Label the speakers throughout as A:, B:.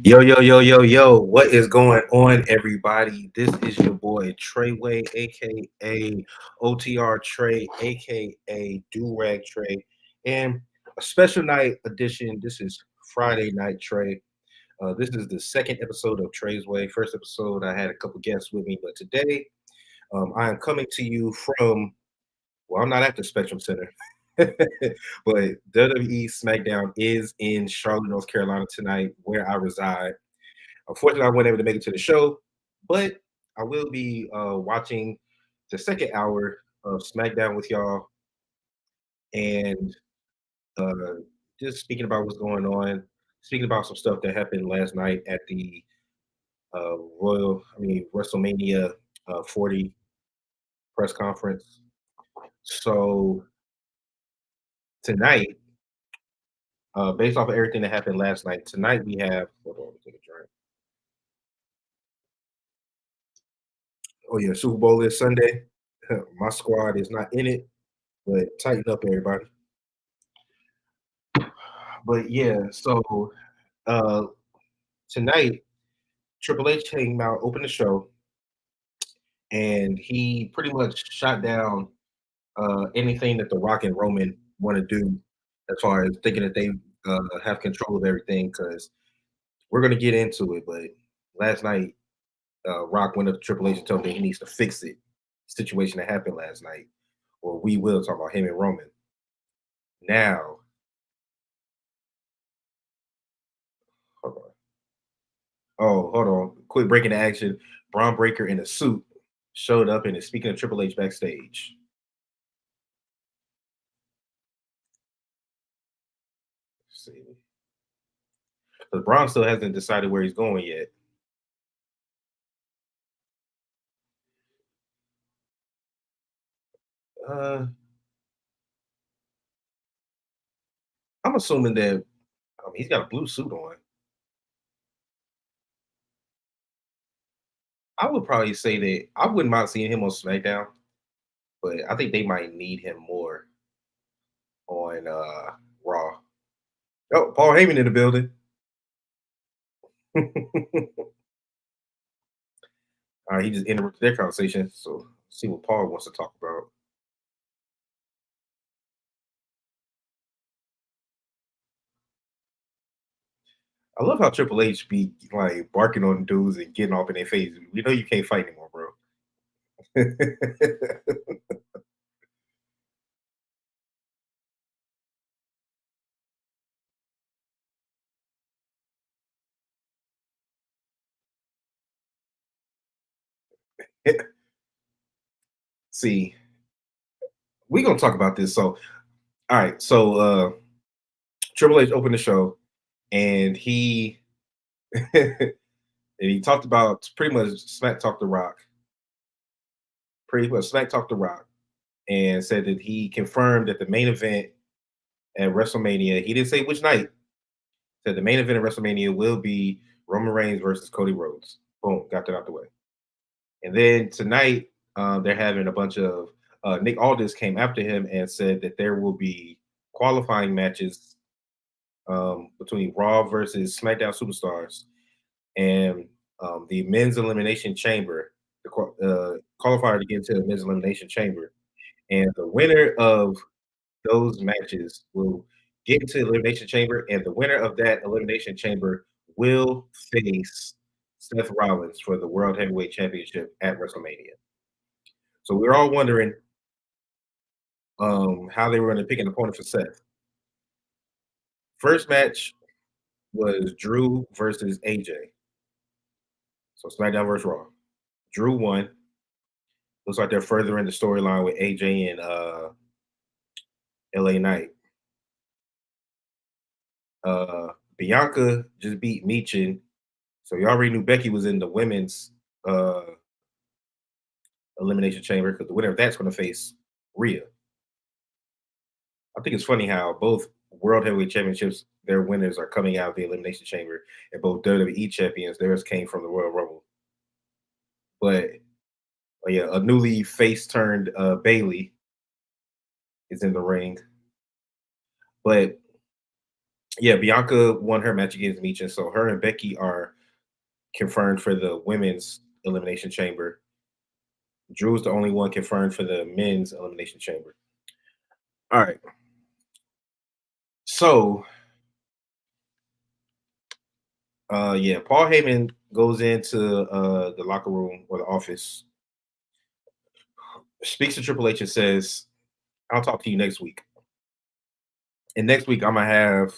A: Yo, yo, yo, yo, yo, what is going on, everybody? This is your boy Treyway, aka OTR Trey, aka Do Rag Trey, and a special night edition. This is Friday Night Trey. This is the second episode of Trey's Way. First episode, I had a couple guests with me, but today I am coming to you from, well, I'm not at the Spectrum Center, but WWE SmackDown is in Charlotte, North Carolina tonight, where I reside. Unfortunately, I wasn't able to make it to the show, but I will be watching the second hour of SmackDown with y'all and uh, just speaking about what's going on, speaking about some stuff that happened last night at the WrestleMania 40 press conference. So tonight, based off of everything that happened last night, tonight we have. Hold on, let me take a drink. Oh yeah, Super Bowl is Sunday. My squad is not in it, but tighten up, everybody. But yeah, so uh tonight Triple H came out, opened the show, and he pretty much shot down anything that The Rock and Roman want to do as far as thinking that they have control of everything. Because we're gonna get into it, but last night Rock went up to Triple H and told him that he needs to fix it. Situation that happened last night, or we will talk about him and Roman. Now, hold on. Oh, hold on. Quick breaking the action. Braun Breaker in a suit showed up and is speaking to Triple H backstage. Let's see. Because Braun still hasn't decided where he's going yet. Uh, I'm assuming that he's got a blue suit on. I would probably say that I wouldn't mind seeing him on SmackDown, but I think they might need him more on Raw. Oh, Paul Heyman in the building. All right, he just interrupted their conversation. So see what Paul wants to talk about. I love how Triple H be like barking on dudes and getting off in their face. We know you can't fight anymore, bro. See, we gonna talk about this. So, all right. So, Triple H opened the show, and he and he talked about pretty much smack talk the Rock, pretty much smack talk the Rock, and said that he confirmed that the main event at WrestleMania. He didn't say which night. Said the main event at WrestleMania will be Roman Reigns versus Cody Rhodes. Boom, got that out the way. And then tonight, they're having a bunch of Nick Aldis came after him and said that there will be qualifying matches between Raw versus SmackDown Superstars and the Men's Elimination Chamber, the qualifier to get into the Men's Elimination Chamber. And the winner of those matches will get into the Elimination Chamber, and the winner of that Elimination Chamber will face Seth Rollins for the World Heavyweight Championship at WrestleMania. So we're all wondering how they were going to pick an opponent for Seth. First match was Drew versus AJ. So SmackDown versus Raw. Drew won. Looks like they're furthering the storyline with AJ and LA Knight. Bianca just beat Michin. So you already knew Becky was in the women's uh, elimination chamber because the winner of that's going to face Rhea. I think it's funny how both World Heavyweight Championships, their winners are coming out of the Elimination Chamber, and both WWE champions, theirs came from the Royal Rumble. But yeah, a newly face turned Bailey is in the ring. But Yeah, Bianca won her match against Meech, so her and Becky are confirmed for the women's elimination chamber. Drew's the only one confirmed for the men's elimination chamber. All right. So, yeah, Paul Heyman goes into the locker room or the office, speaks to Triple H and says, "I'll talk to you next week." And next week, I'm gonna have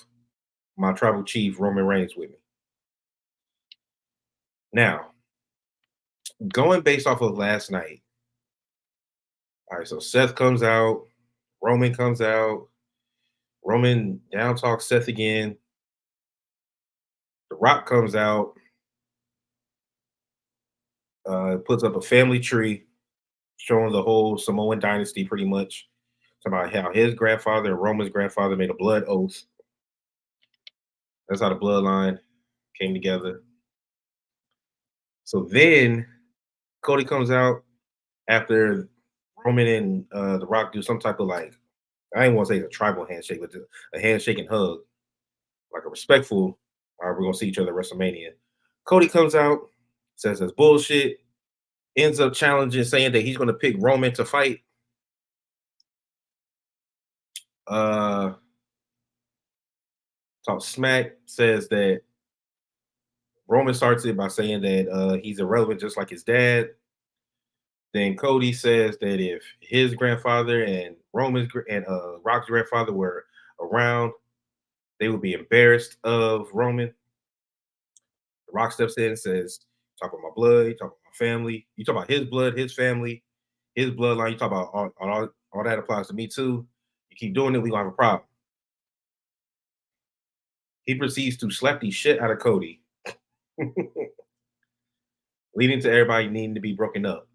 A: my tribal chief Roman Reigns with me. Now, going based off of last night. All right, so Seth comes out, Roman comes out, Roman down talks Seth again. The Rock comes out, puts up a family tree showing the whole Samoan dynasty pretty much. Talking about how his grandfather and Roman's grandfather made a blood oath. That's how the bloodline came together. So then Cody comes out after Roman and The Rock do some type of like, I didn't want to say a tribal handshake, but a handshake and hug, like a respectful. All right, we're gonna see each other at WrestleMania. Cody comes out, says that's bullshit, ends up challenging, saying that he's gonna pick Roman to fight. Uh Talk smack, says that Roman starts it by saying that he's irrelevant just like his dad. Then Cody says that if his grandfather and Rock's grandfather were around, they would be embarrassed of Roman. The Rock steps in and says, "Talk about my blood, you talk about my family, you talk about his blood, his family, his bloodline. You talk about all that applies to me too. You keep doing it, we gonna have a problem." He proceeds to slap the shit out of Cody, leading to everybody needing to be broken up.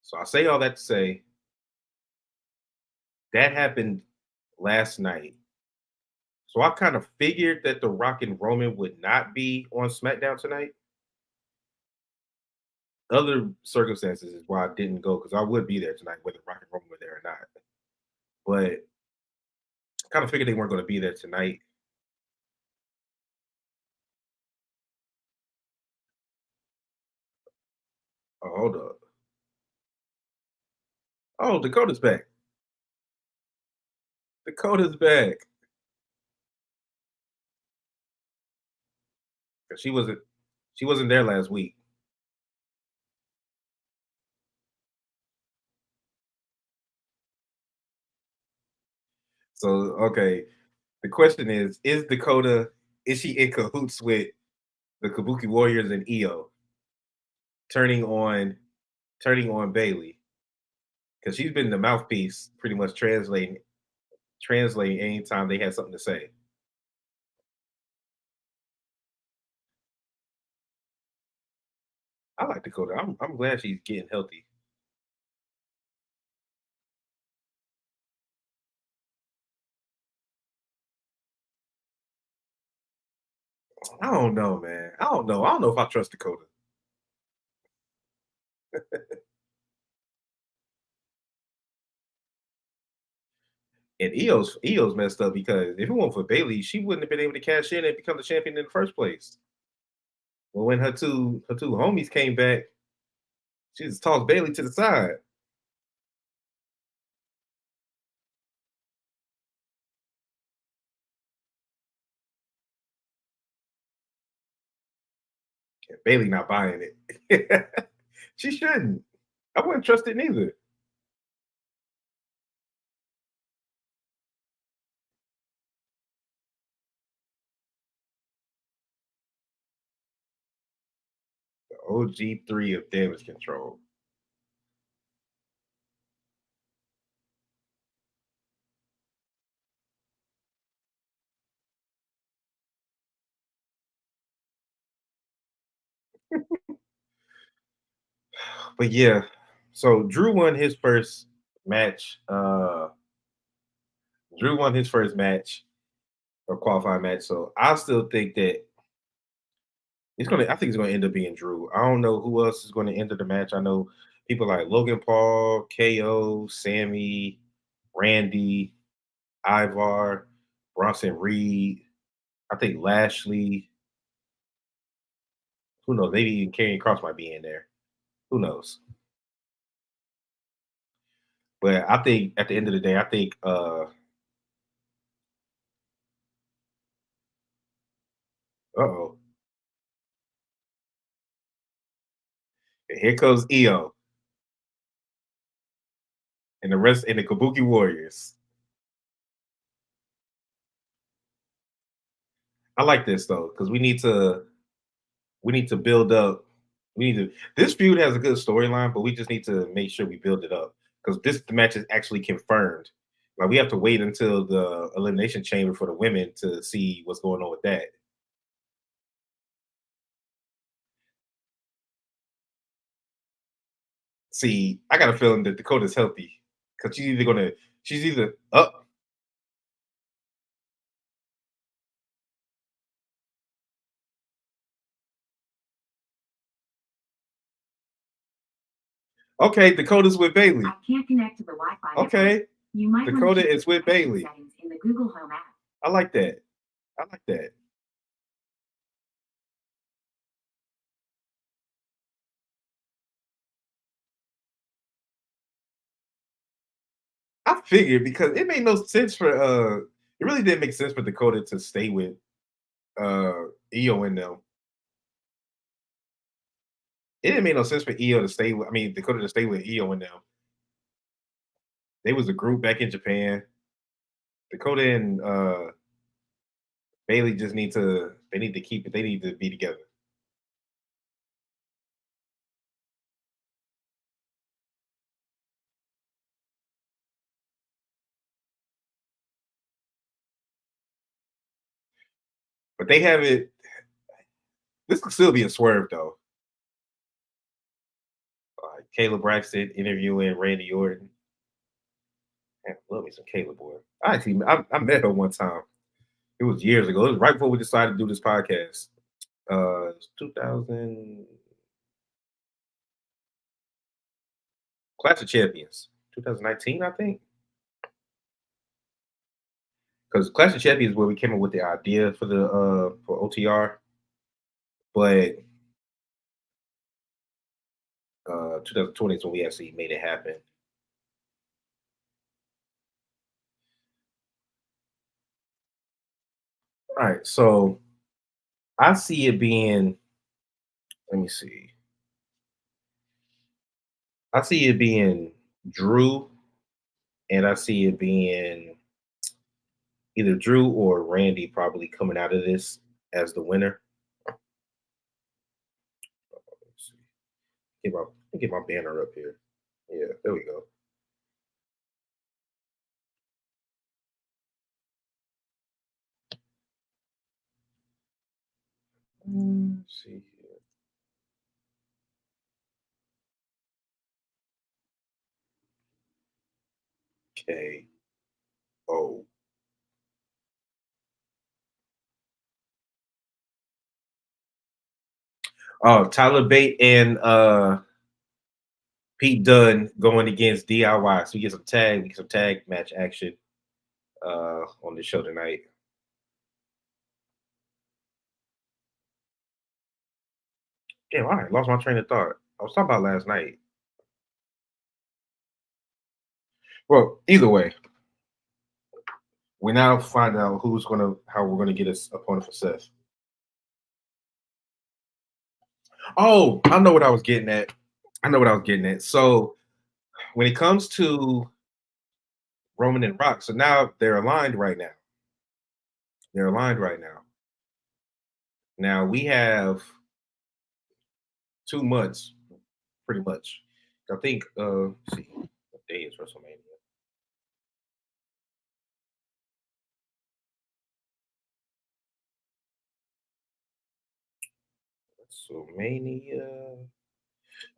A: So I say all that to say that happened last night. So I kind of figured that The Rock and Roman would not be on SmackDown tonight. Other circumstances is why I didn't go because I would be there tonight, whether Rock and Roman were there or not. But I kind of figured they weren't going to be there tonight. Oh, hold up. Oh, Dakota's back. Dakota's back. 'Cause she wasn't there last week. So okay. The question is Dakota, is she in cahoots with the Kabuki Warriors and EO turning on turning on Bailey? Because she's been the mouthpiece, pretty much translating anytime they had something to say. I like Dakota. I'm glad she's getting healthy. I don't know, man. I don't know. I don't know if I trust Dakota. And Eo's messed up because if it weren't for Bailey, she wouldn't have been able to cash in and become the champion in the first place. Well, when her two homies came back, she just tossed Bailey to the side. And Bailey not buying it. She shouldn't. I wouldn't trust it neither. The OG3 of damage control. But yeah, so match. Drew won his first match or qualifying match. So I still think that I think it's gonna end up being Drew. I don't know who else is gonna enter the match. I know people like Logan Paul, KO, Sammy, Randy, Ivar. Bronson Reed. I think Lashley. Who knows? Maybe even Karrion Cross might be in there. Who knows? But I think at the end of the day, I think oh, here comes Io and the rest and the Kabuki Warriors. I like this though, because we need to build up. We need to this feud has a good storyline, but we just need to make sure we build it up. Because this the match is actually confirmed. Like we have to wait until the elimination chamber for the women to see what's going on with that. See, I got a feeling that Dakota's healthy because she's either up. Okay, Dakota's with Bailey. I can't connect to the Wi-Fi. Okay, you might Dakota is with Bailey. In the Google Home app. I like that. I like that. I figured because it made no sense for it really didn't make sense for Dakota to stay with Io and them. It didn't make no sense for Io to stay with I mean Dakota to stay with Io and them. They was a group back in Japan. Dakota and Bailey just need to they need to keep it, they need to be together. But they have it this could still be a swerve though. Caleb Braxton interviewing Randy Orton. Man, I love me some Caleb boy. I met her one time. It was years ago. It was right before we decided to do this podcast. 2000 Clash of Champions, 2019, I think. Because Clash of Champions is where we came up with the idea for the for OTR, but 2020 is when we actually made it happen. All right, so I see it being. Let me see. I see it being Drew, and I see it being either Drew or Randy probably coming out of this as the winner. Let's see. Get my banner up here. Yeah, there we go. Let's see here. KO. Oh, Tyler Bate and Pete Dunne going against DIY. So we get some tag match action on the show tonight. Damn, I lost my train of thought. I was talking about last night. Well, either way, we now find out how we're gonna get us opponent for Seth. Oh, I know what I was getting at. I know what I was getting at. So when it comes to Roman and Rock, so now they're aligned right now. They're aligned right now. Now we have 2 months, pretty much. I think let's see what day is WrestleMania. WrestleMania.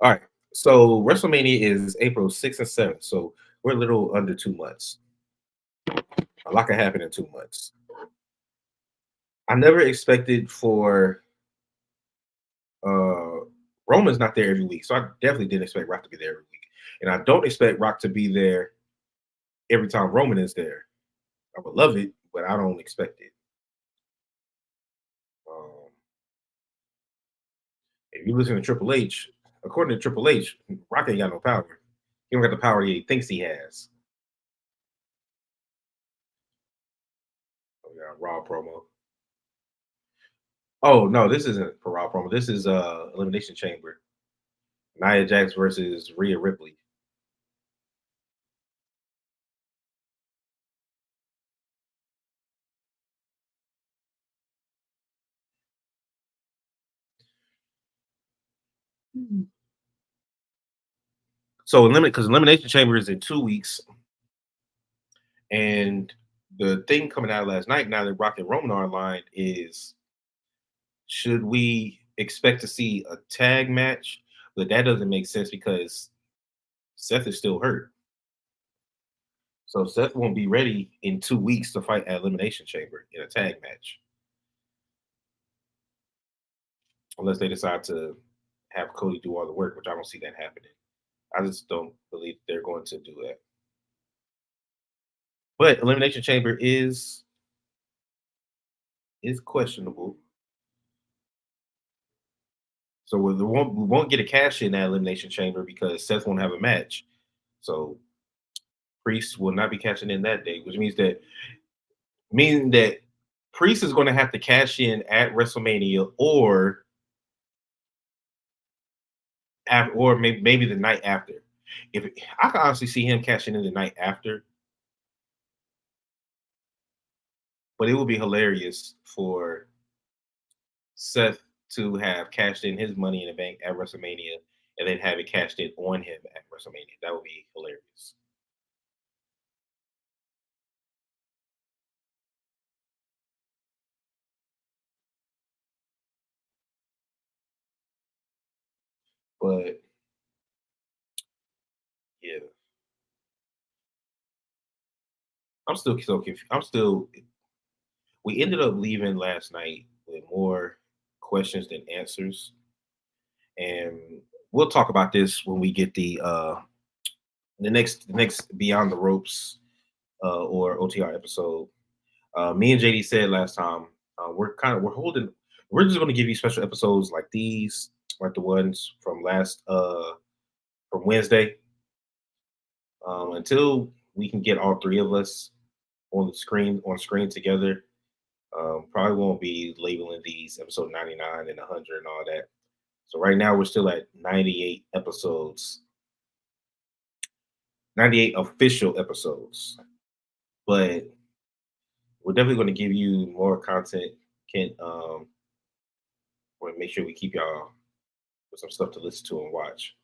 A: All right. So WrestleMania is April 6th and 7th. So we're a little under 2 months. A lot can happen in 2 months. I never expected for uh Roman's not there every week. So I definitely didn't expect Rock to be there every week. And I don't expect Rock to be there every time Roman is there. I would love it, but I don't expect it. Um, if you listen to Triple H, according to Triple H, Rock ain't got no power. He don't got the power he thinks he has. Oh, yeah, Raw promo. Oh no, this isn't for Raw promo. This is Elimination Chamber. Nia Jax versus Rhea Ripley. So Elimination Chamber is in 2 weeks, and the thing coming out last night, now that Rock and Roman are online, is should we expect to see a tag match? But that doesn't make sense because Seth is still hurt. So Seth won't be ready in 2 weeks to fight at Elimination Chamber in a tag match, unless they decide to have Cody do all the work, which I don't see that happening. I just don't believe they're going to do that. But Elimination Chamber is questionable. So we won't get a cash in that Elimination Chamber because Seth won't have a match. So Priest will not be cashing in that day, which means that Priest is going to have to cash in at WrestleMania or maybe the night after. If I can honestly see him cashing in the night after, but it would be hilarious for Seth to have cashed in his money in the bank at WrestleMania and then have it cashed in on him at WrestleMania. That would be hilarious. But yeah, I'm still so confused. We ended up leaving last night with more questions than answers. And we'll talk about this when we get the next Beyond the Ropes or OTR episode. Me and JD said last time we're just going to give you special episodes like these, like the ones from Wednesday, until we can get all three of us on screen together. Probably won't be labeling these episode 99 and 100 and all that. So right now we're still at 98 episodes, 98 official episodes. But we're definitely going to give you more content. Can want to make sure we keep y'all with some stuff to listen to and watch.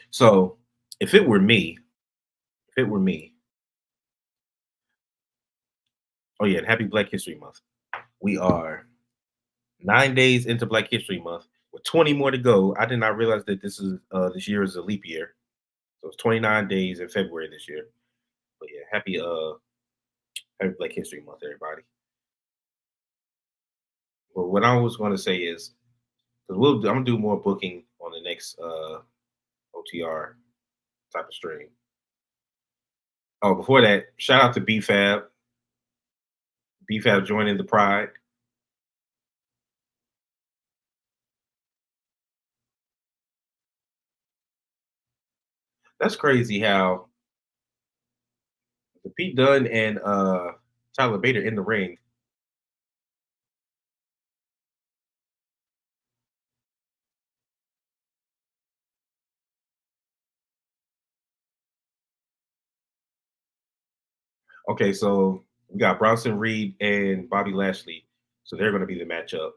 A: So if it were me, if it were me, oh yeah, and happy Black History Month. We are 9 days into Black History Month with 20 more to go. I did not realize that this year is a leap year. So it's 29 days in February this year. But yeah, happy Black History Month, everybody. But what I was going to say is, because I'm gonna do more booking on the next OTR type of stream. Oh, before that, shout out to BFAB. BFAB joining the Pride. That's crazy how the Pete Dunne and Tyler Bader in the ring. Okay, so we got Bronson Reed and Bobby Lashley. So they're going to be the matchup.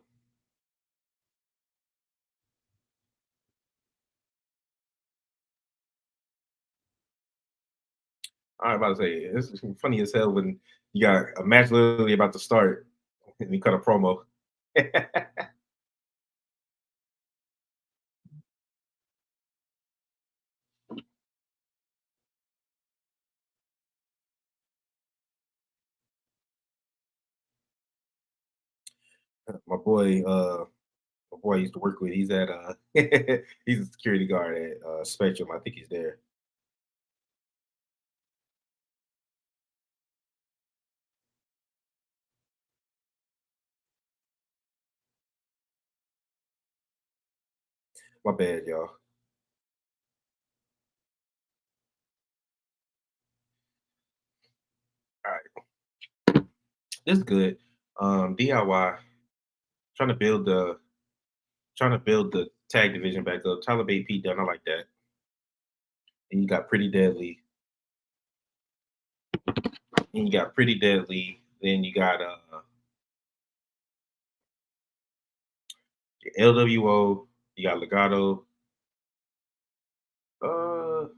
A: I'm about to say it's funny as hell when you got a match literally about to start and you cut a promo. My boy a boy I used to work with. He's at he's a security guard at Spectrum. I think he's there. My bad, y'all. All right, this is good. DIY trying to build the tag division back up. Tyler Bate, Pete Dunne, I like that. And you got Pretty Deadly. And you got Pretty Deadly. Then you got LWO. You got Legato. You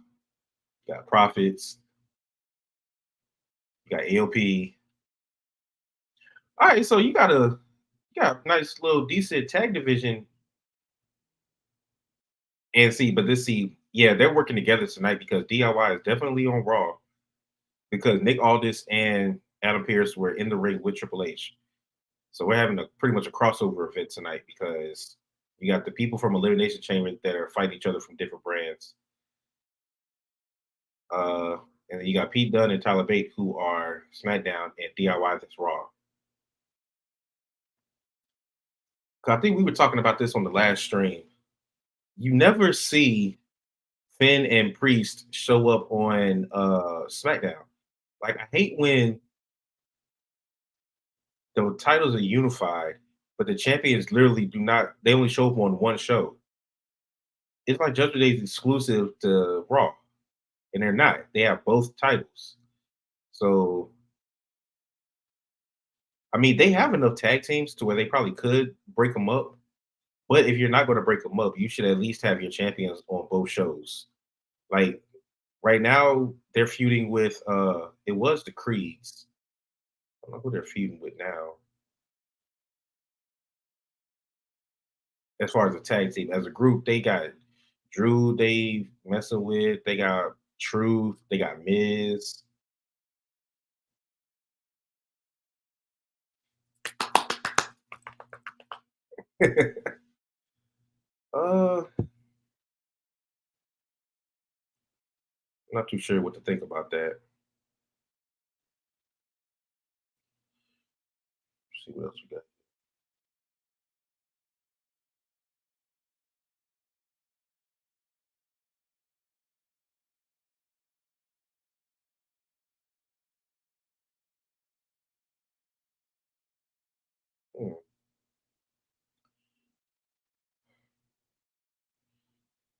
A: got Profits. You got ALP. All right, so you got a nice little decent tag division. And see, but this see, yeah, they're working together tonight because DIY is definitely on Raw because Nick Aldis and Adam Pearce were in the ring with Triple H. So we're having a pretty much a crossover event tonight because you got the people from Elimination Chamber that are fighting each other from different brands. Uh, and then you got Pete Dunne and Tyler Bate who are SmackDown and DIY that's Raw. 'Cause I think we were talking about this on the last stream. You never see Finn and Priest show up on SmackDown. Like I hate when the titles are unified, but the champions literally do not. They only show up on one show. It's like Judgment Day is exclusive to Raw, and they're not. They have both titles. So I mean, they have enough tag teams to where they probably could break them up. But if you're not going to break them up, you should at least have your champions on both shows. Like right now, they're feuding with it was the Creeds. I don't know who they're feuding with now. As far as a tag team, as a group, they got Drew. They messing with. They got Truth. They got Miz. uh, not too sure what to think about that. Let's see what else we got. Hmm.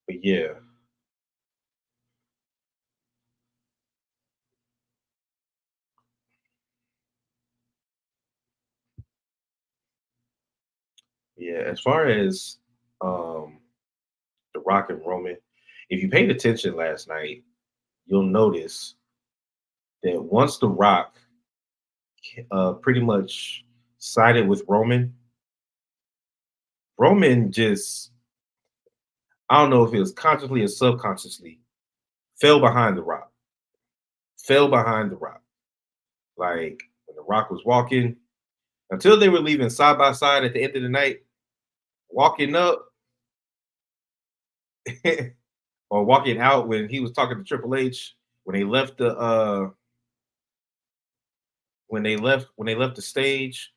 A: But yeah, yeah. As far as um the Rock and Roman, if you paid attention last night, you'll notice that once the Rock pretty much sided with Roman, Roman just I don't know if it was consciously or subconsciously fell behind the Rock. Fell behind the Rock. Like when the Rock was walking until they were leaving side by side at the end of the night, walking up or walking out when he was talking to Triple H when they left the when they left the stage,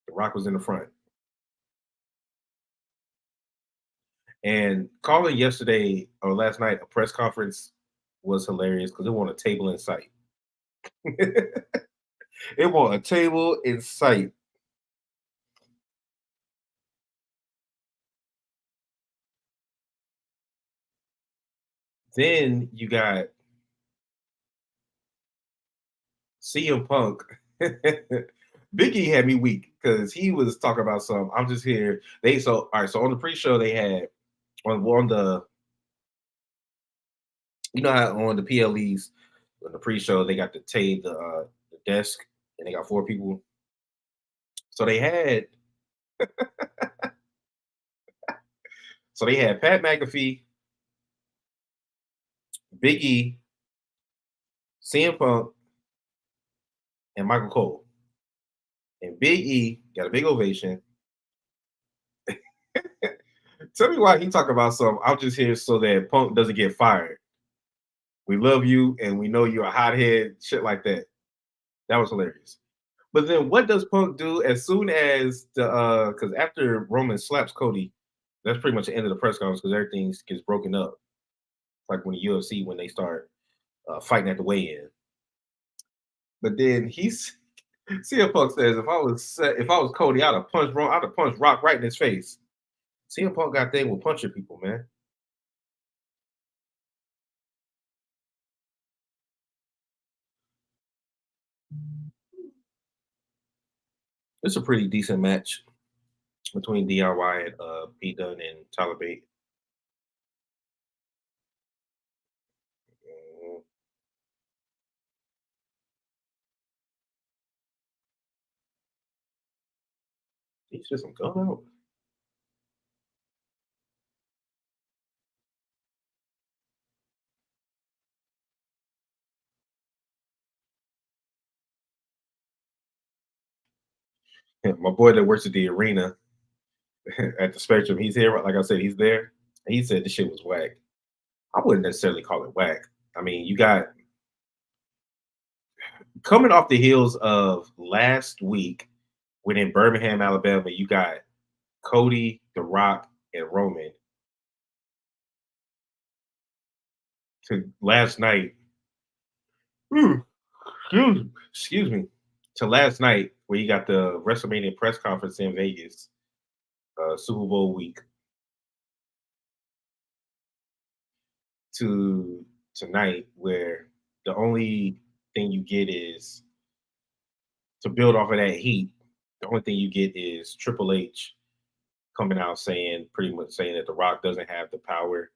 A: the Rock was in the front. And calling yesterday or last night a press conference was hilarious because it won a table in sight. It won a table in sight. Then you got CM Punk. Biggie had me weak because he was talking about some. I'm just here. They so all right. So on the pre-show they had on the you know how on the PLEs on the pre-show they got the desk and they got four people. So they had Pat McAfee, Biggie, CM Punk, and Michael Cole. and Big E got a big ovation. Tell me why he talk about some. I'm just here so that Punk doesn't get fired. We love you, and we know you're a hothead. Shit like that. That was hilarious. But then, what does Punk do as soon as the because after Roman slaps Cody, that's pretty much the end of the press conference because everything gets broken up. Like when the UFC when they start fighting at the weigh-in. But then he's CM Punk says if I was Cody, I'd have punched Rock right in his face. CM Punk got thing with punching people, man. It's a pretty decent match between DIY and Pete Dunne and Tyler Bate. Mhm. He's just some gun out. Yeah, my boy that works at the arena at the Spectrum, he's here. Like I said, he's there. He said this shit was whack. I wouldn't necessarily call it whack. I mean, you got coming off the heels of last week when in Birmingham, Alabama, you got Cody, The Rock, and Roman to last night. Ooh, excuse me. To last night where you got the WrestleMania press conference in Vegas, Super Bowl week, to tonight where the only thing you get is to build off of that heat. The only thing you get is Triple H coming out saying pretty much saying that The Rock doesn't have the power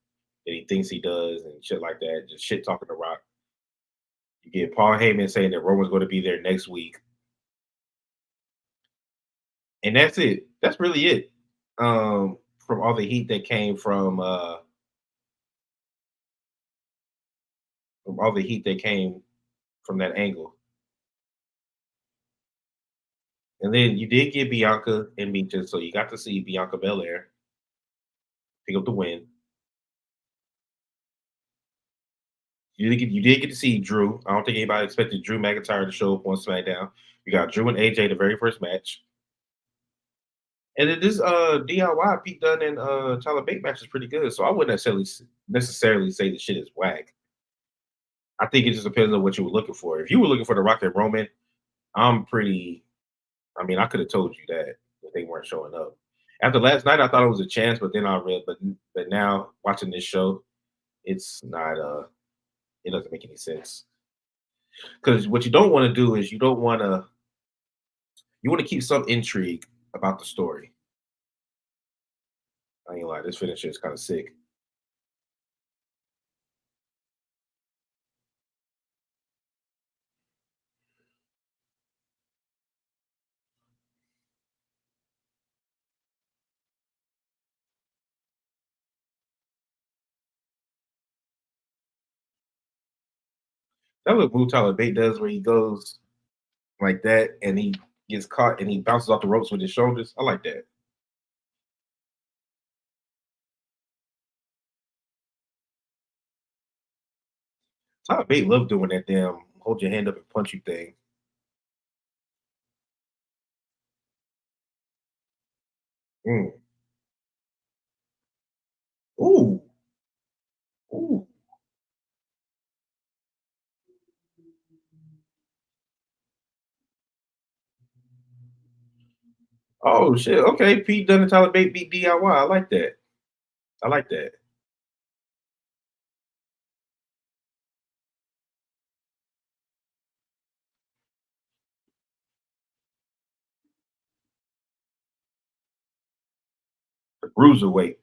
A: that he thinks he does and shit like that. Just shit talking The Rock. You get Paul Heyman saying that Roman's going to be there next week, and that's it. That's really it. From all the heat that came from all the heat that came from that angle. And then you did get Bianca and Beaches, so you got to see Bianca Belair pick up the win. You did get to see Drew. I don't think anybody expected Drew McIntyre to show up on SmackDown. You got Drew and AJ the very first match. And then this DIY Pete Dunne and Tyler Bate match is pretty good. So I wouldn't necessarily say the shit is whack. I think it just depends on what you were looking for. If you were looking for the Rock and Roman, I'm pretty I mean, I could have told you that if they weren't showing up. After last night, I thought it was a chance, but then I read, but now watching this show, it's not. It doesn't make any sense because what you don't want to do is you want to keep some intrigue about the story. I ain't gonna lie, this finisher is kind of sick. That little move Tyler Bate does where he goes like that and he gets caught and he bounces off the ropes with his shoulders. I like that. Tyler Bate love doing that damn hold your hand up and punch you thing. Mm. Ooh, ooh. Oh shit. Okay, Pete Dunne and Tyler Bate beat DIY. I like that. I like that. The Bruiserweight.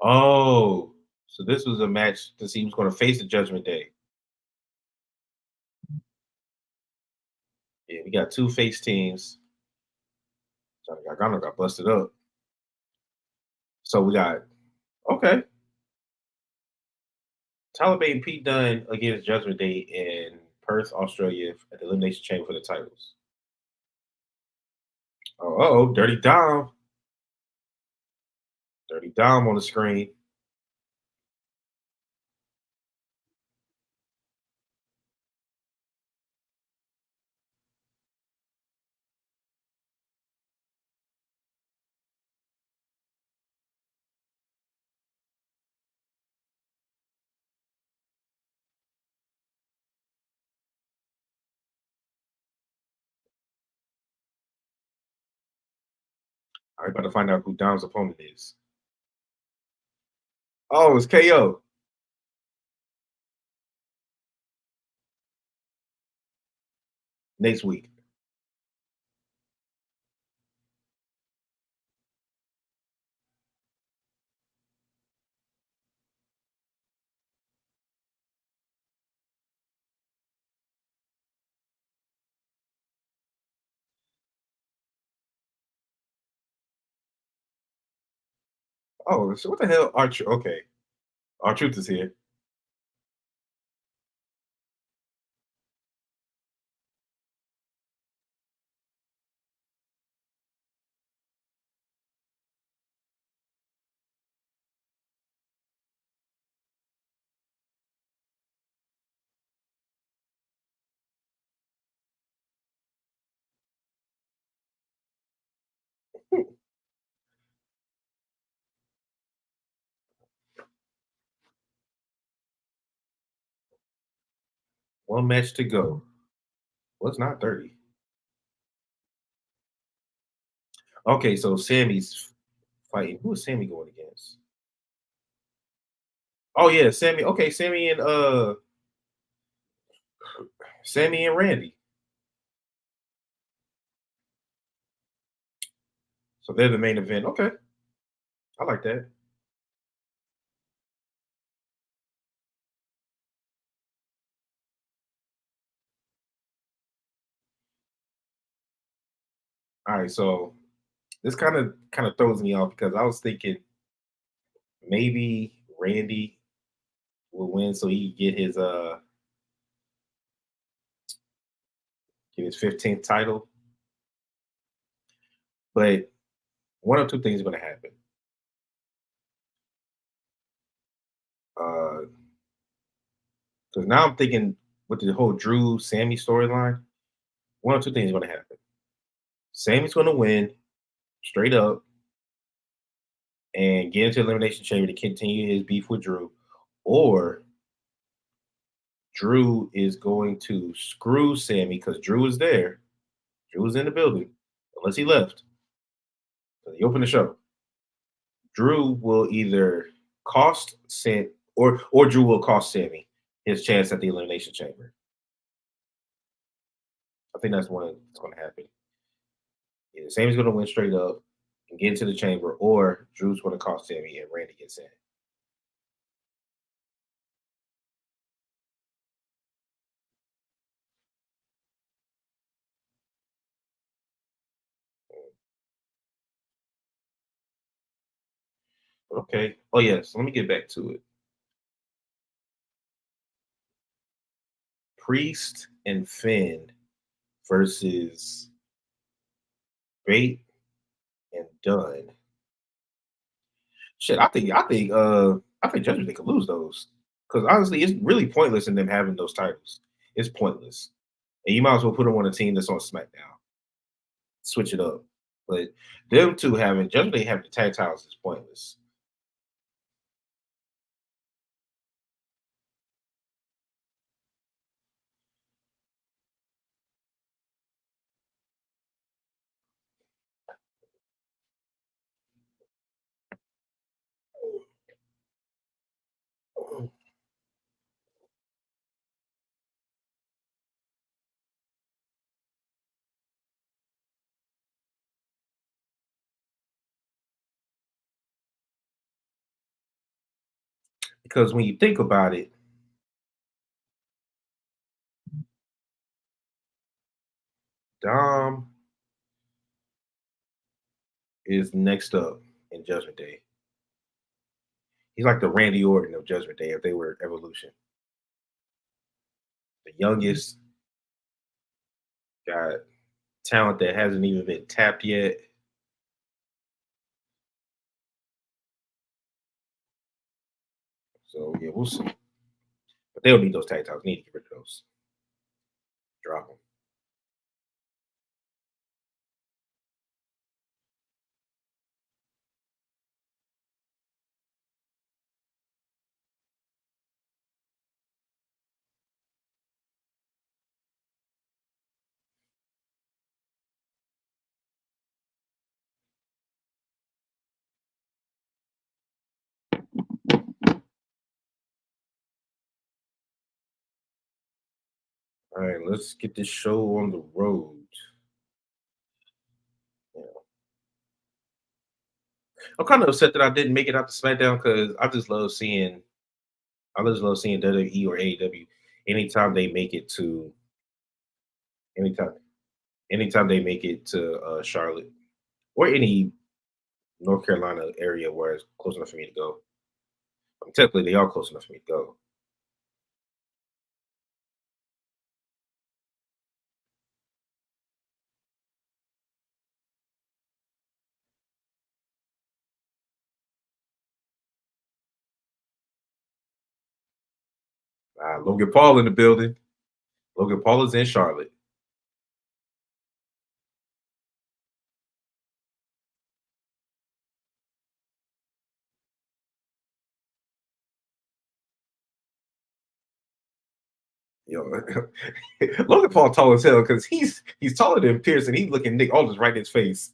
A: Oh. So this was a match to see who's going to face the Judgment Day. Yeah, we got two face teams. Johnny Gargano got busted up. So we got okay. Talibé and Pete Dunne against Judgment Day in Perth, Australia at the Elimination Chamber for the titles. Oh, Dirty Dom. Dirty Dom on the screen. I about to find out who Dom's opponent is. Oh, it's KO. Next week. Oh, so what the hell? Archer. Okay. Our truth is here. One match to go. Well, it's not 30. Okay, so Sammy's fighting. Who is Sammy going against? Oh yeah, Sammy. Okay, Sammy and Randy. So they're the main event. Okay, I like that. All right, so this kind of throws me off because I was thinking maybe Randy will win so he can get his 15th title. But one or two things are going to happen. Because now I'm thinking with the whole Drew Sammy storyline, one or two things are going to happen. Sammy's going to win straight up and get into the Elimination Chamber to continue his beef with Drew, or Drew is going to screw Sammy because Drew is there. Drew was in the building, unless he left. So he opened the show. Drew will either cost Sam or Drew will cost Sammy his chance at the Elimination Chamber. I think that's one that's going to happen. Either Sammy's going to win straight up and get into the chamber, or Drew's going to cost Sammy and Randy gets in. Okay. Oh yes. Let me get back to it. Priest and Finn versus Bait and Dunn. Shit, I think Judgment Day could lose those. Because honestly, it's really pointless in them having those titles. It's pointless. And you might as well put them on a team that's on SmackDown. Switch it up. But them two having Judgment Day having the tag titles is pointless. Because when you think about it, Dom is next up in Judgment Day. He's like the Randy Orton of Judgment Day if they were Evolution. The youngest, got talent that hasn't even been tapped yet. So yeah, we'll see. But they'll need those tag titles. Need to get rid of those. Drop them. All right, let's get this show on the road. Yeah. I'm kind of upset that I didn't make it out to SmackDown because I just love seeing WWE or AEW anytime they make it to anytime anytime they make it to Charlotte or any North Carolina area where it's close enough for me to go. Technically, they are close enough for me to go. Logan Paul in the building. Logan Paul is in Charlotte. You know, Logan Paul tall as hell because he's taller than Pierce and he's looking Nick Aldis right in his face.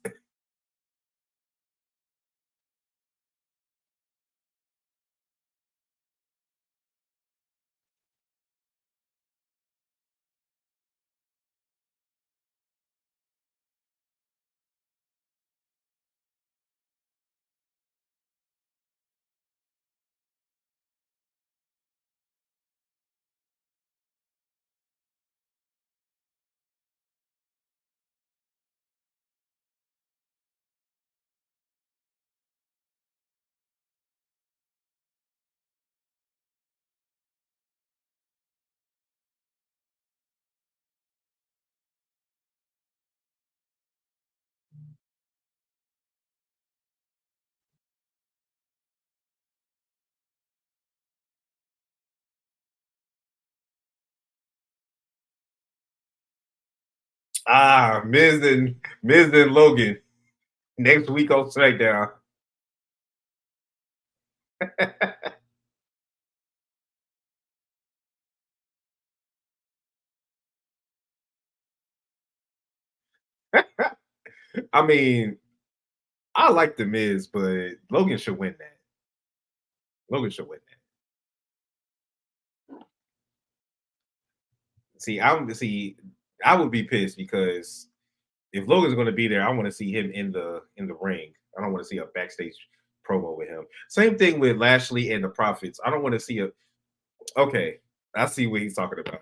A: Miz and Logan next week on SmackDown. I mean, I like the Miz, but Logan should win that. Logan should win that. I would be pissed because if Logan's going to be there, I want to see him in the ring. I don't want to see a backstage promo with him. Same thing with Lashley and the Profits. I don't want to see a. Okay, I see what he's talking about.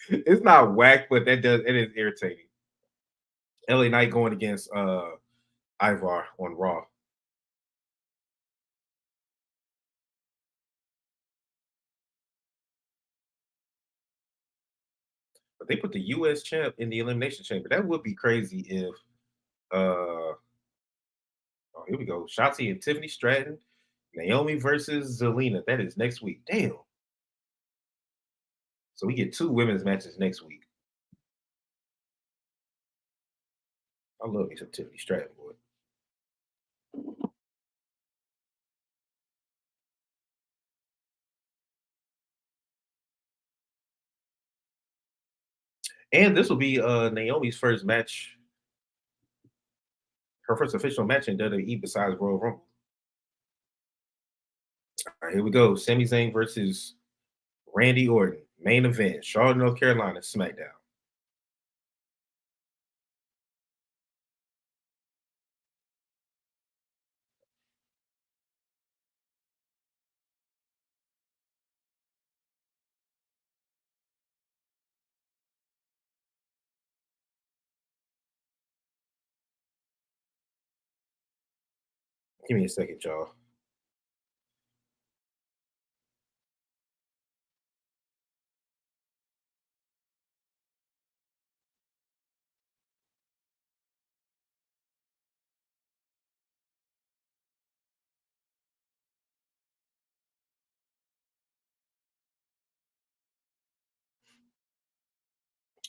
A: It's not whack, but it is irritating. LA Knight going against Ivar on Raw. But they put the US champ in the elimination chamber. That would be crazy if oh, here we go. Shotzi and Tiffany Stratton. Naomi versus Zelina. That is next week. Damn. So we get two women's matches next week. I love me some Tiffany Stratton, boy. And this will be Naomi's first match, her first official match in WWE besides Royal Rumble. All right, here we go. Sami Zayn versus Randy Orton. Main event, Charlotte, North Carolina, SmackDown. Give me a second, y'all.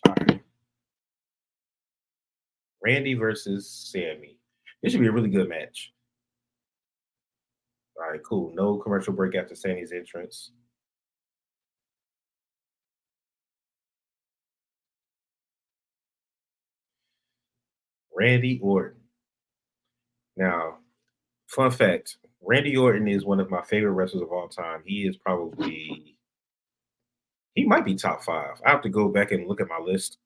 A: All right, Randy versus Sammy. This should be a really good match. All right, cool. No commercial break after Sammy's entrance. Randy Orton. Now, fun fact: Randy Orton is one of my favorite wrestlers of all time. He is probably he might be top five. I have to go back and look at my list.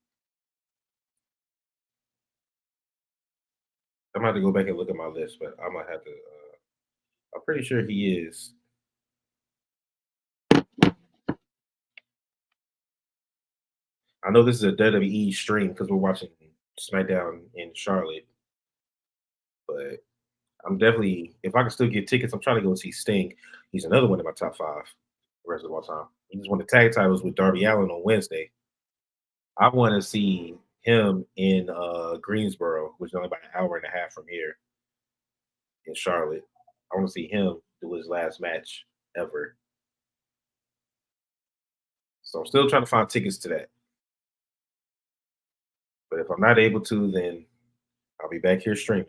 A: I'm gonna have to go back and look at my list, but I'm gonna have to. I'm pretty sure he is. I know this is a WWE stream because we're watching SmackDown in Charlotte, but I'm definitely if I can still get tickets, I'm trying to go see Sting. He's another one of my top five the rest of all time. He just won the tag titles with Darby Allin on Wednesday. I want to see him in Greensboro, which is only about an hour and a half from here in Charlotte. I want to see him do his last match ever. So I'm still trying to find tickets to that. But if I'm not able to, then I'll be back here streaming.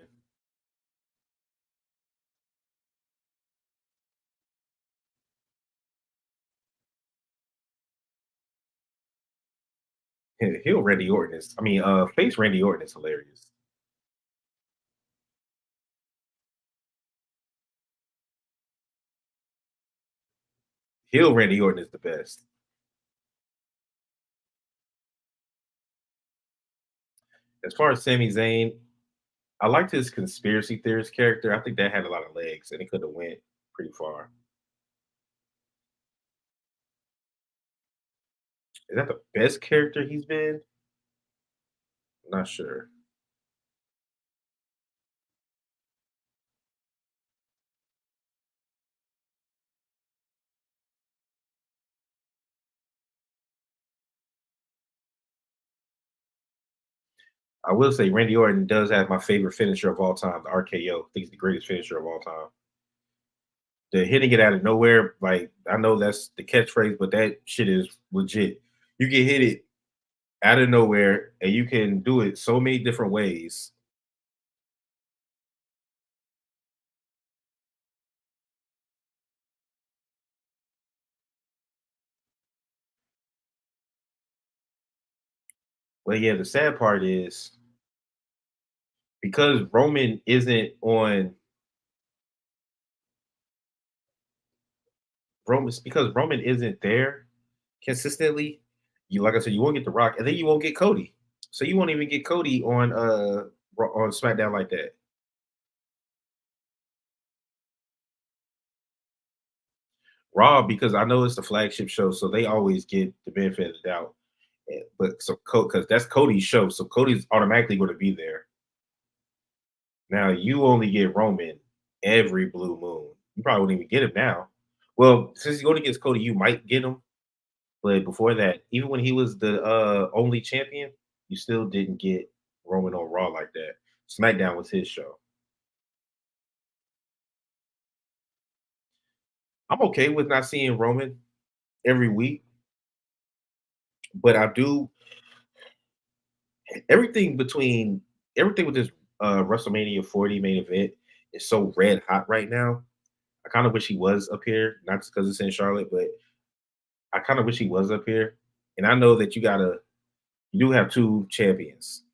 A: Heel Randy Orton is, I mean, face Randy Orton is hilarious. Heel Randy Orton is the best. As far as Sami Zayn, I liked his conspiracy theorist character. I think that had a lot of legs and it could have went pretty far. Is that the best character he's been? I'm not sure. I will say Randy Orton does have my favorite finisher of all time, the RKO. I think it's the greatest finisher of all time. The hitting it out of nowhere, like I know that's the catchphrase, but that shit is legit. You can hit it out of nowhere and you can do it so many different ways. But yeah, the sad part is because Roman isn't on Roman's because Roman isn't there consistently. You like I said, you won't get the Rock, and then you won't get Cody. So you won't even get Cody on on SmackDown like that. Raw because I know it's the flagship show, so they always get the benefit of the doubt. But so because that's Cody's show, so Cody's automatically going to be there. Now you only get Roman every blue moon. You probably wouldn't even get him now. Well, since he's going against Cody, you might get him. But before that, even when he was the only champion, you still didn't get Roman on Raw like that. SmackDown was his show. I'm okay with not seeing Roman every week, but I do everything between everything with this WrestleMania 40 main event is so red hot right now. I kind of wish he was up here, not just because it's in Charlotte, but I kind of wish he was up here. And I know that you do have two champions,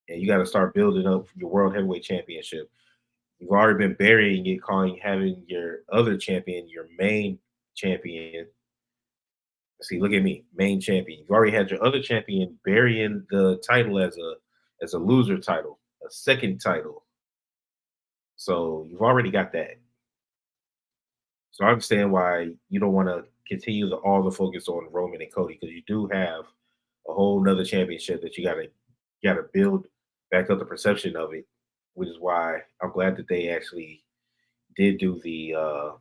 A: and you got to start building up your World Heavyweight Championship. You've already been burying it, calling having your other champion your main champion. See, look at me, main champion. You've already had your other champion burying the title as a loser title, a second title. So you've already got that. So I understand why you don't want to continue all the focus on Roman and Cody because you do have a whole nother championship that you gotta build back up the perception of it, which is why I'm glad that they actually did do the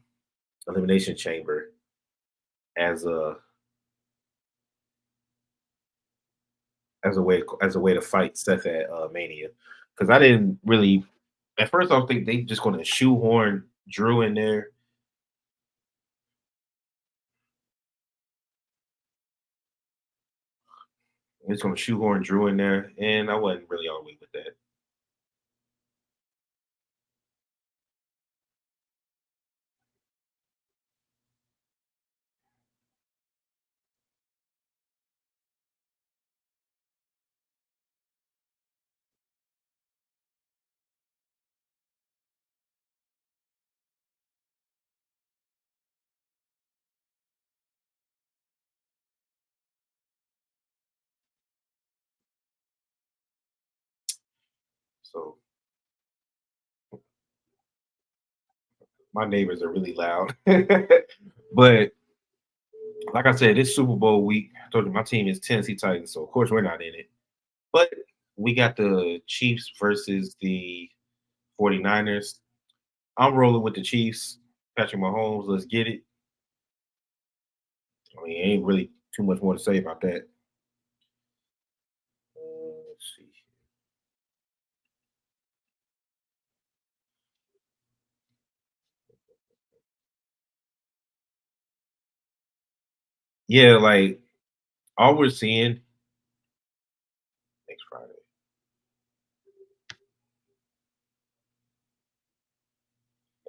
A: elimination chamber as a way to fight Seth at Mania, because I didn't really at first I was thinking they just going to shoehorn Drew in there. It's going to shoehorn Drew in there, and I wasn't really on with that. So my neighbors are really loud, but like I said, this Super Bowl week, I told you my team is Tennessee Titans, so of course we're not in it. But we got the Chiefs versus the 49ers. I'm rolling with the Chiefs. Patrick Mahomes, let's get it. I mean, ain't really too much more to say about that. Let's see. Yeah, like all we're seeing next Friday.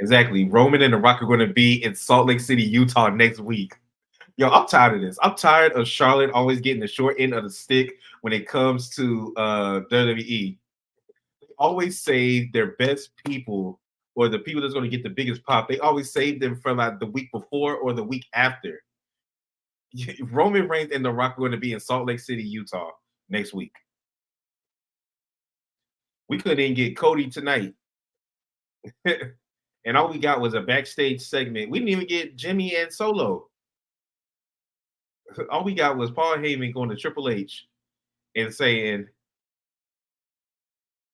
A: Exactly. Roman and The Rock are going to be in Salt Lake City, Utah next week. Yo, I'm tired of this. I'm tired of Charlotte always getting the short end of the stick when it comes to WWE. They always save their best people or the people that's going to get the biggest pop. They always save them for like the week before or the week after. Roman Reigns and The Rock are going to be in Salt Lake City, Utah next week. We couldn't even get Cody tonight. And all we got was a backstage segment. We didn't even get Jimmy and Solo. All we got was Paul Heyman going to Triple H and saying,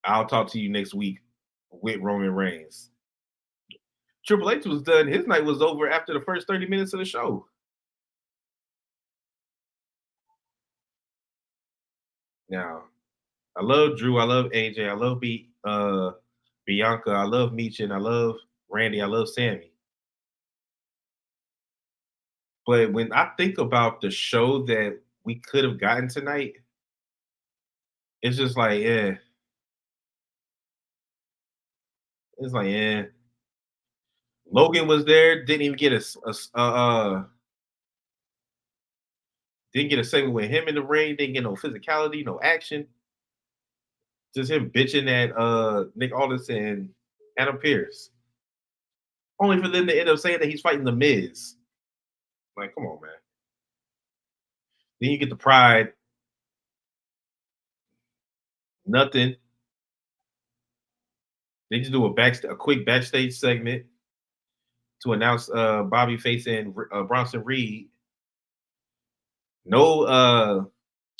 A: I'll talk to you next week with Roman Reigns. Triple H was done. His night was over after the first 30 minutes of the show. Now, I love Drew. I love AJ. I love Bianca. I love Meechin. I love Randy. I love Sammy. But when I think about the show that we could have gotten tonight, it's just like, yeah, it's like, yeah. Logan was there, didn't even get didn't get a segment with him in the ring, didn't get no physicality, no action. Just him bitching at Nick Aldis and Adam Pierce. Only for them to end up saying that he's fighting the Miz. Like, come on, man. Then you get the pride, nothing. They just do a quick backstage segment to announce Bobby facing Bronson Reed. No,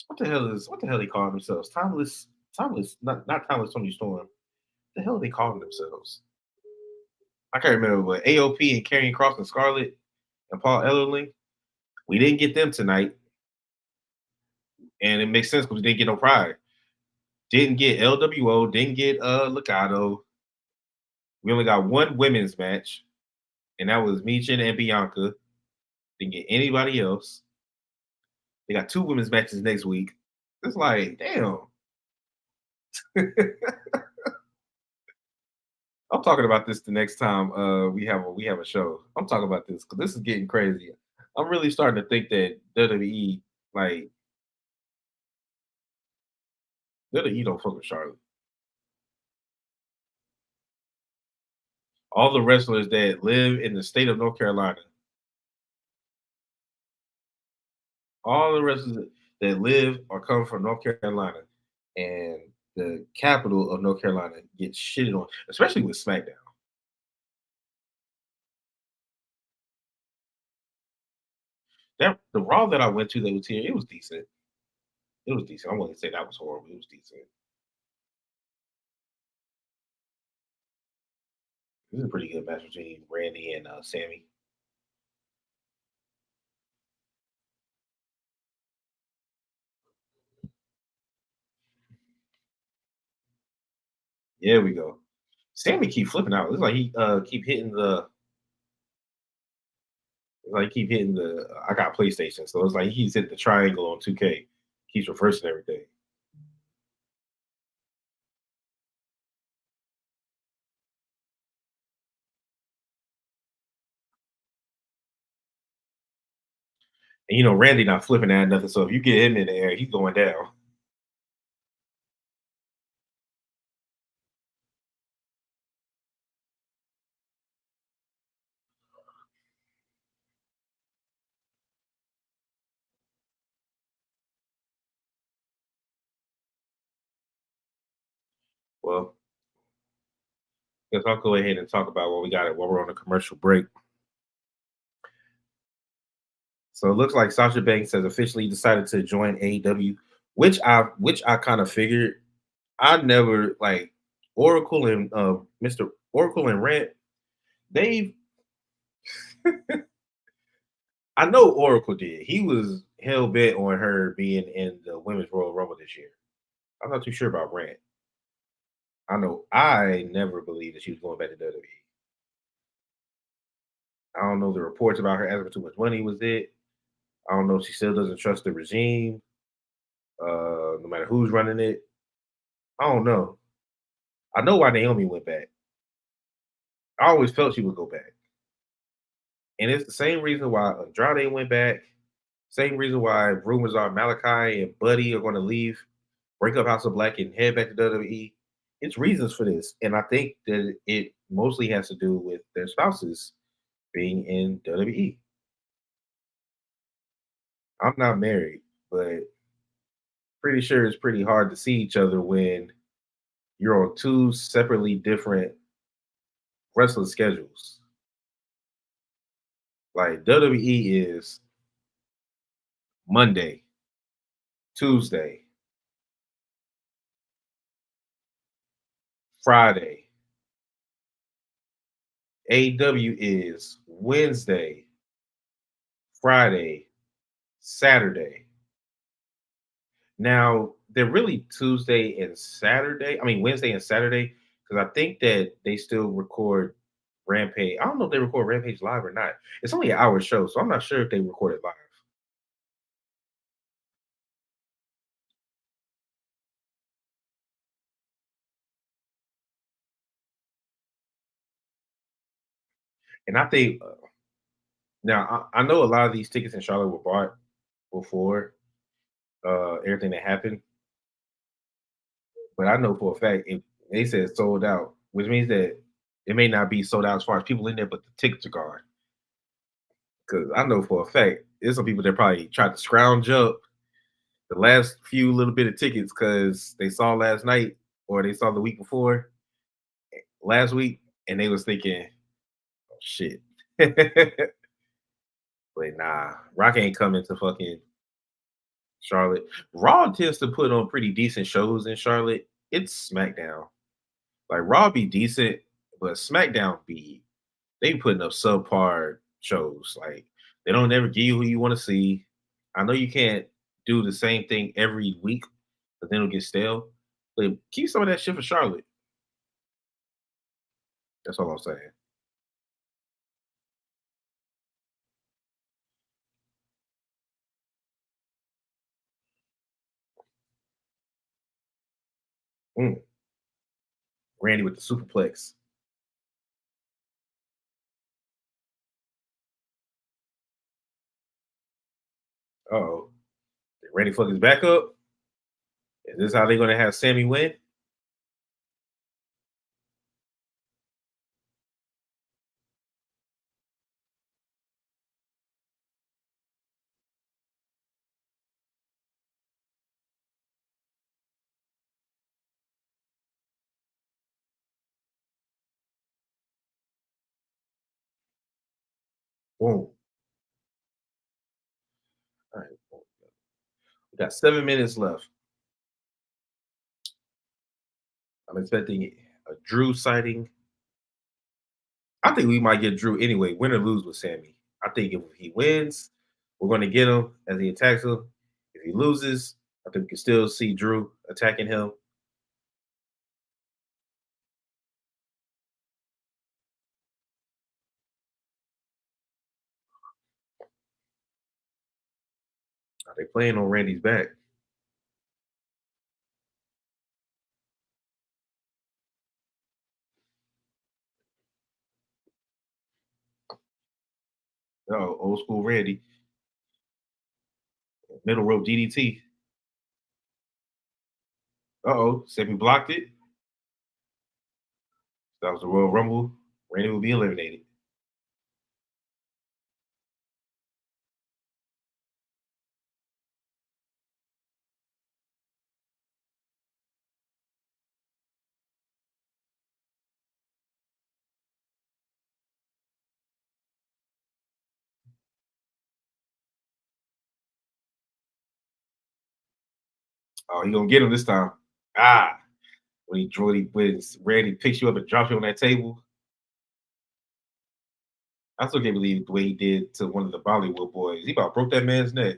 A: what the hell they call themselves? Timeless, not timeless Tony Storm. The hell are they calling themselves? I can't remember, but AOP and Karrion Cross and Scarlett and Paul Ellerling. We didn't get them tonight, and it makes sense because we didn't get no pride. Didn't get LWO, didn't get Legado. We only got one women's match, and that was Michin and Bianca. Didn't get anybody else. They got two women's matches next week. It's like, damn. I'm talking about this the next time we have a show. I'm talking about this because this is getting crazy. I'm really starting to think that WWE like WWE don't fuck with Charlotte. All the wrestlers that live in the state of North Carolina, all the wrestlers that live or come from North Carolina, and the capital of North Carolina gets shitted on, especially with SmackDown. That the Raw that I went to that was here, it was decent. It was decent. I wouldn't say that was horrible. It was decent. This is a pretty good match between Randy and Sammy. There we go. Sammy keep flipping out. It's like he keep hitting the I got PlayStation, so it's like he's hit the triangle on 2K. Keeps reversing everything. And Randy not flipping at nothing. So if you get him in the air, he's going down. Well, guess I'll go ahead and talk about what we got while we're on a commercial break. So it looks like Sasha Banks has officially decided to join AEW, which I kind of figured. I never like Oracle and Mr. Oracle and Rant. They, I know Oracle did. He was hell bent on her being in the Women's Royal Rumble this year. I'm not too sure about Rant. I know I never believed that she was going back to WWE. I don't know the reports about her asking for too much money was it. I don't know if she still doesn't trust the regime, no matter who's running it. I don't know. I know why Naomi went back. I always felt she would go back. And it's the same reason why Andrade went back. Same reason why rumors are Malachi and Buddy are going to leave, break up House of Black, and head back to WWE. It's reasons for this. And I think that it mostly has to do with their spouses being in WWE. I'm not married, but pretty sure it's pretty hard to see each other when you're on two separately different wrestling schedules. Like WWE is Monday, Tuesday, Friday. AEW is Wednesday, Friday, Saturday. Now they're really Tuesday and Saturday. I mean Wednesday and Saturday because I think that they still record Rampage. I don't know if they record Rampage live or not. It's only an hour show, so I'm not sure if they record it live. And I think now I know a lot of these tickets in Charlotte were bought before everything that happened, but I know for a fact if they said sold out, which means that it may not be sold out as far as people in there, but the tickets are gone. Because I know for a fact there's some people that probably tried to scrounge up the last few little bit of tickets because they saw last night or they saw the week before last week, and they was thinking, oh, shit. But nah, Rock ain't coming to fucking Charlotte. Raw tends to put on pretty decent shows in Charlotte. It's SmackDown. Like Raw be decent, but SmackDown be they be putting up subpar shows. Like they don't ever give you who you want to see. I know you can't do the same thing every week, but then it'll get stale. But keep some of that shit for Charlotte. That's all I'm saying. Mm. Randy with the superplex. Oh, Randy fuck his back up. Is this how they're gonna have Sammy win? Boom. All right. We got 7 minutes left. I'm expecting a Drew sighting I think we might get Drew anyway, win or lose with Sammy. I think if he wins, we're going to get him as he attacks him. If he loses, I think we can still see Drew attacking him. Are they playing on Randy's back? Oh, old school Randy. Middle rope DDT. Uh-oh, Sammy blocked it. That was the Royal Rumble. Randy will be eliminated. Oh, he gonna get him this time. Ah, when Randy picks you up and drops you on that table. I still can't believe the way he did to one of the Bollywood boys. He about broke that man's neck.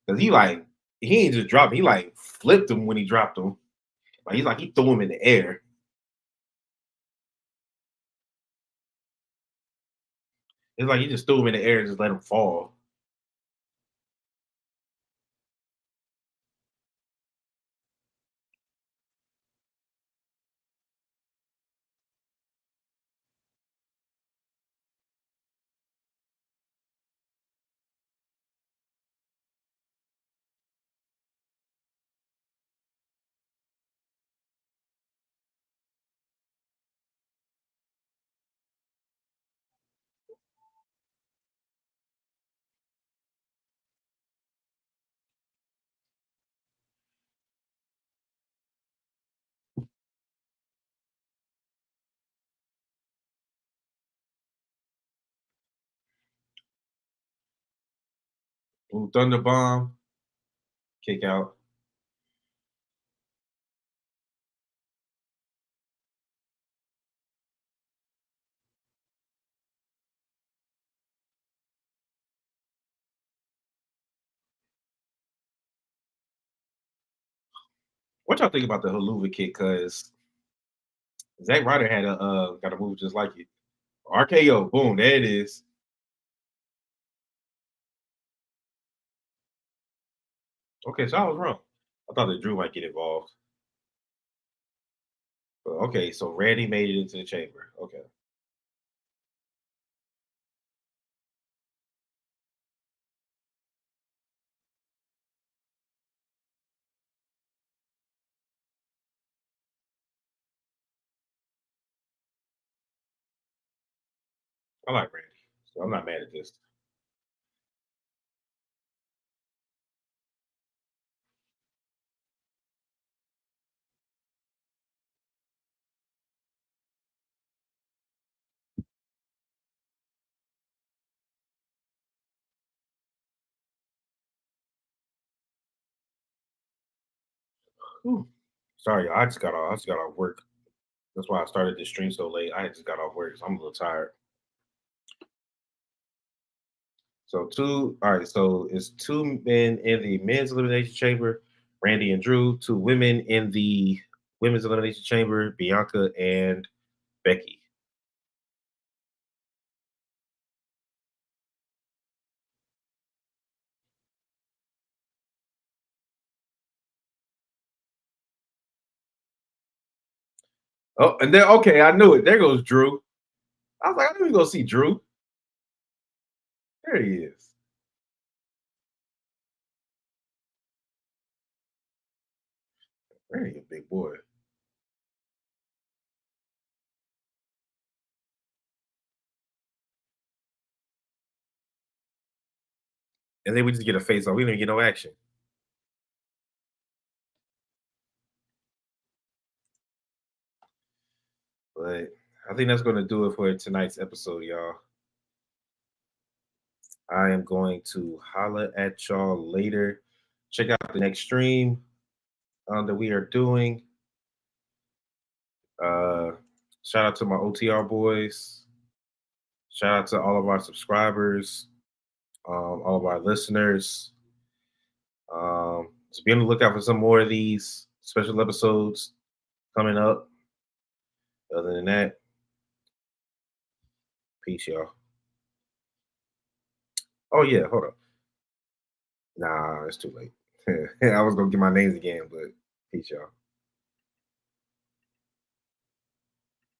A: Cause he ain't just dropped him, he like flipped him when he dropped him. Like he threw him in the air. It's like he just threw him in the air and just let him fall. Ooh, Thunder Bomb, kick out. What y'all think about the Haluva kick? Cause Zack Ryder had a got a move just like it. RKO, boom, there it is. Okay, so I was wrong. I thought that Drew might get involved. But okay, so Randy made it into the chamber. Okay. I like Randy. So I'm not mad at this. Whew. Sorry, y'all, I just got off work. That's why I started this stream so late. I just got off work, so I'm a little tired. So all right, so it's two men in the men's elimination chamber, Randy and Drew, two women in the women's elimination chamber, Bianca and Becky. Oh, and then okay, I knew it. There goes Drew. I was like, I knew we gonna see Drew. There he is. There he is, big boy. And then we just get a face off. We didn't even get no action. But I think that's gonna do it for tonight's episode, y'all. I am going to holla at y'all later. Check out the next stream that we are doing. Uh, Shout out to my OTR boys. Shout out to all of our subscribers, all of our listeners. Just be on the lookout for some more of these special episodes coming up. Other than that, peace, y'all. Oh yeah, hold up. Nah, it's too late. I was gonna get my names again, but peace, y'all.